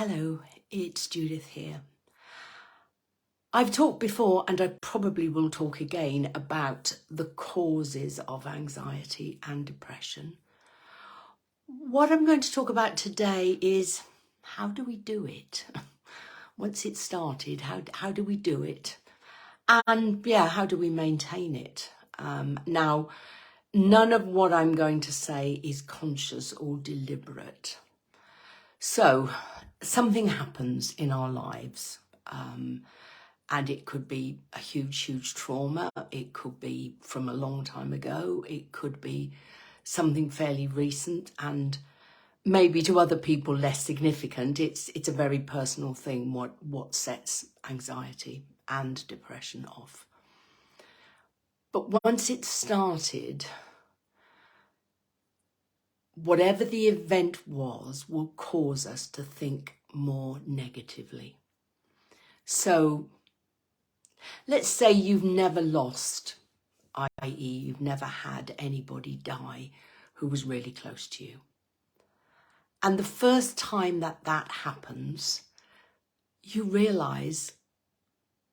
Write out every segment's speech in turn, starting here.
Hello, it's Judith here. I've talked before, and I probably will talk again, about the causes of anxiety and depression. What I'm going to talk about today is how do we do it? Once it's started, how do we do it? And how do we maintain it? Now, none of what I'm going to say is conscious or deliberate. So something happens in our lives, and it could be a huge trauma. It could be from a long time ago. It could be something fairly recent and maybe to other people less significant. It's a very personal thing what sets anxiety and depression off. But once it's started, whatever the event was will cause us to think more negatively. So let's say you've never lost, i.e. you've never had anybody die who was really close to you. And the first time that happens, you realise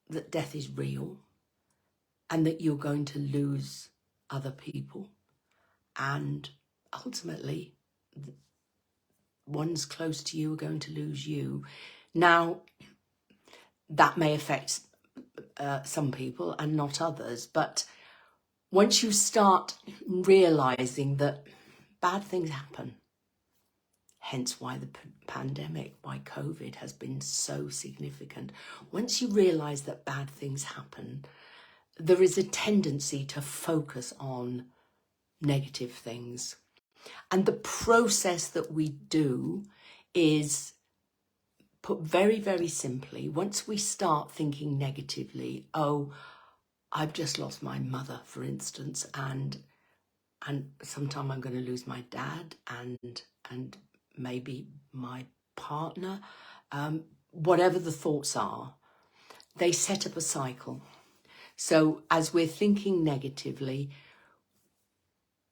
that death is real and that you're going to lose other people. And ultimately, ones close to you are going to lose you. Now, that may affect some people and not others, but once you start realising that bad things happen, hence why the pandemic, why COVID has been so significant. Once you realise that bad things happen, there is a tendency to focus on negative things. And the process that we do is, put very simply, once we start thinking negatively, oh, I've just lost my mother, for instance, and sometime I'm going to lose my dad and maybe my partner, whatever the thoughts are, they set up a cycle. So as we're thinking negatively,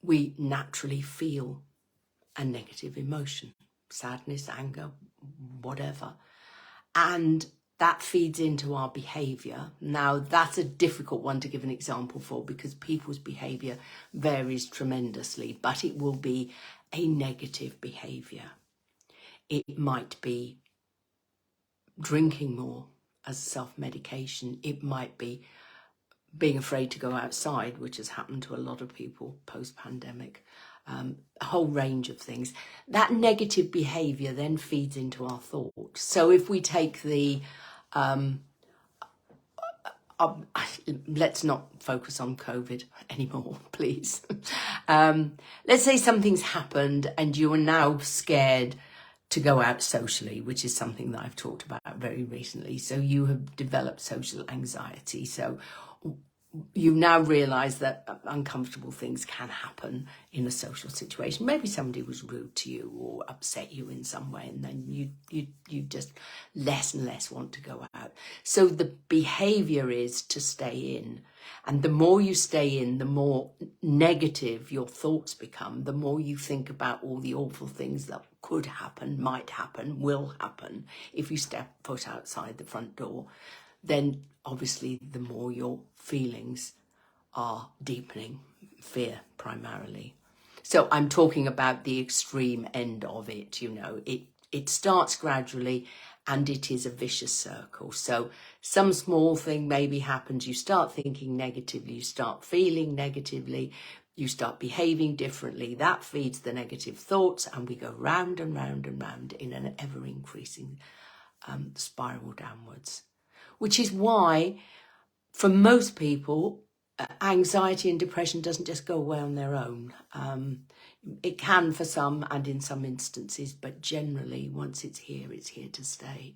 we naturally feel a negative emotion, sadness, anger, whatever. And that feeds into our behaviour. Now, that's a difficult one to give an example for because people's behaviour varies tremendously, but it will be a negative behaviour. It might be drinking more as self-medication. It might be being afraid to go outside, which has happened to a lot of people post-pandemic. A whole range of things. That negative behaviour then feeds into our thoughts. So if we take the let's not focus on COVID anymore, please. Let's say something's happened and you are now scared to go out socially, which is something that I've talked about very recently. So you have developed social anxiety. So you now realise that uncomfortable things can happen in a social situation. Maybe somebody was rude to you or upset you in some way, and then you just less and less want to go out. So the behaviour is to stay in. And the more you stay in, the more negative your thoughts become, the more you think about all the awful things that could happen, might happen, will happen if you step foot outside the front door. Then obviously the more your feelings are deepening, fear primarily. So I'm talking about the extreme end of it, it starts gradually and it is a vicious circle. So some small thing maybe happens, you start thinking negatively, you start feeling negatively, you start behaving differently, that feeds the negative thoughts, and we go round and round and round in an ever increasing spiral downwards. Which is why, for most people, anxiety and depression doesn't just go away on their own. It can for some and in some instances, but generally, once it's here to stay.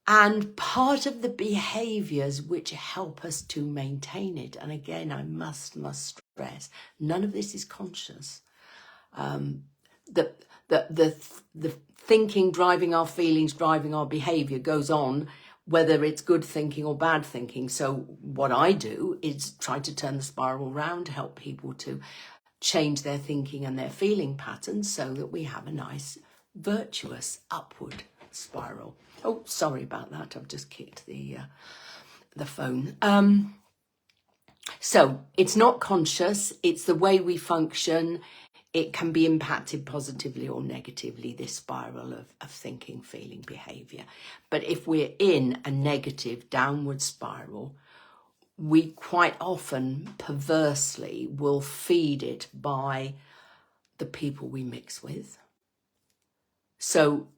And part of the behaviours which help us to maintain it, and again, I must stress, none of this is conscious. The thinking driving our feelings, driving our behaviour goes on, whether it's good thinking or bad thinking. So what I do is try to turn the spiral round, help people to change their thinking and their feeling patterns so that we have a nice virtuous upward spiral. Oh, sorry about that. I've just kicked the phone. So it's not conscious. It's the way we function. It can be impacted positively or negatively, this spiral of thinking, feeling, behaviour. But if we're in a negative downward spiral, we quite often perversely will feed it by the people we mix with. So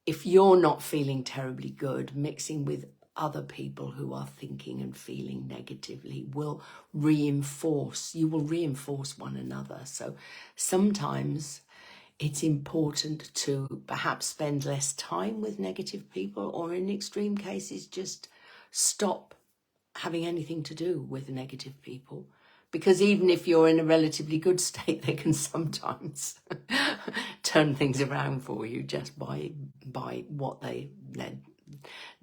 if you're not feeling terribly good, mixing with other people who are thinking and feeling negatively will reinforce, you will reinforce one another. So sometimes it's important to perhaps spend less time with negative people, or in extreme cases, just stop having anything to do with negative people. Because even if you're in a relatively good state, they can sometimes turn things around for you just by what they're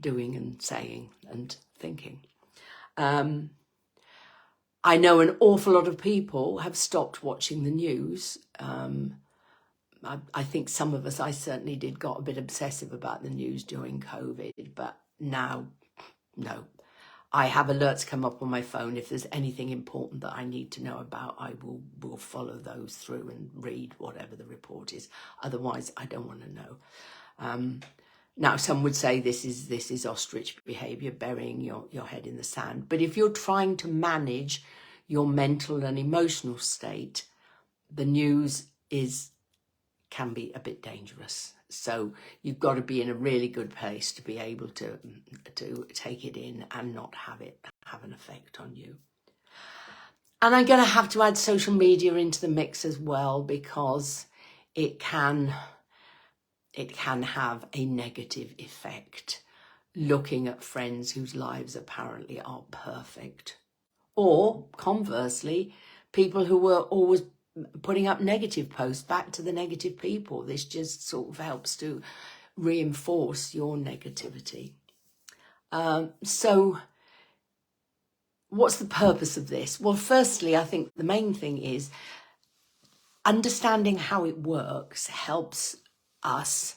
doing and saying and thinking. I know an awful lot of people have stopped watching the news. I think some of us, I certainly did, got a bit obsessive about the news during COVID, but now, no. I have alerts come up on my phone. If there's anything important that I need to know about, I will follow those through and read whatever the report is. Otherwise, I don't want to know. Now, some would say this is ostrich behaviour, burying your head in the sand. But if you're trying to manage your mental and emotional state, the news can be a bit dangerous. So you've got to be in a really good place to be able to take it in and not have it have an effect on you. And I'm going to have to add social media into the mix as well, because it can have a negative effect, looking at friends whose lives apparently are perfect. Or conversely, people who were always putting up negative posts, back to the negative people. This just sort of helps to reinforce your negativity. So what's the purpose of this? Well, firstly, I think the main thing is understanding how it works helps us,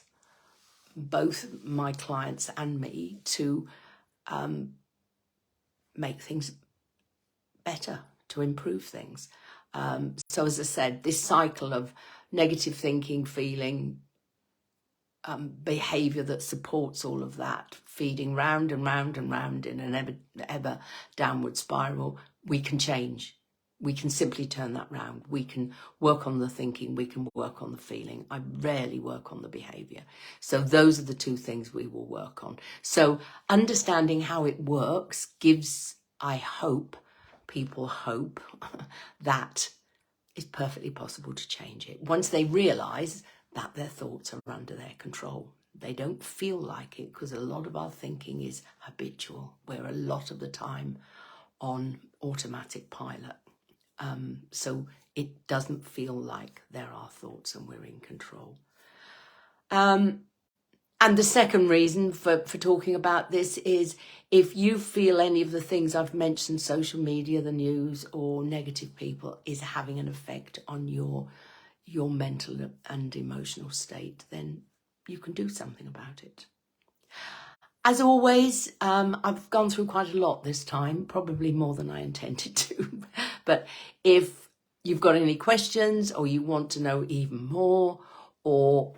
both my clients and me, to make things better, to improve things. So as I said, this cycle of negative thinking, feeling, behaviour that supports all of that, feeding round and round and round in an ever downward spiral, we can change. We can simply turn that round. We can work on the thinking, we can work on the feeling. I rarely work on the behaviour. So those are the two things we will work on. So understanding how it works gives, I hope, people hope that it's perfectly possible to change it. Once they realise that their thoughts are under their control. They don't feel like it, because a lot of our thinking is habitual. We're a lot of the time on automatic pilot. So it doesn't feel like there are thoughts and we're in control. And the second reason for talking about this is, if you feel any of the things I've mentioned, social media, the news, or negative people, is having an effect on your mental and emotional state, then you can do something about it. As always, I've gone through quite a lot this time, probably more than I intended to. But if you've got any questions, or you want to know even more, or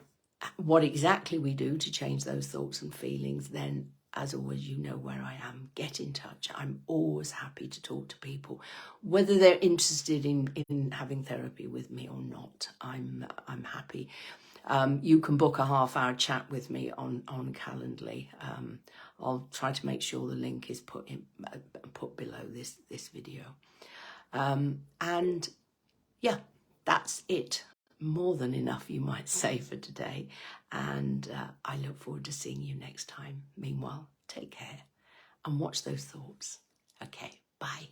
what exactly we do to change those thoughts and feelings, then as always, you know where I am. Get in touch. I'm always happy to talk to people, whether they're interested in having therapy with me or not. I'm happy. You can book a half-hour chat with me on Calendly. I'll try to make sure the link is put below this video. And yeah, that's it. More than enough, you might say, for today. And I look forward to seeing you next time. Meanwhile, take care and watch those thoughts. Okay, bye.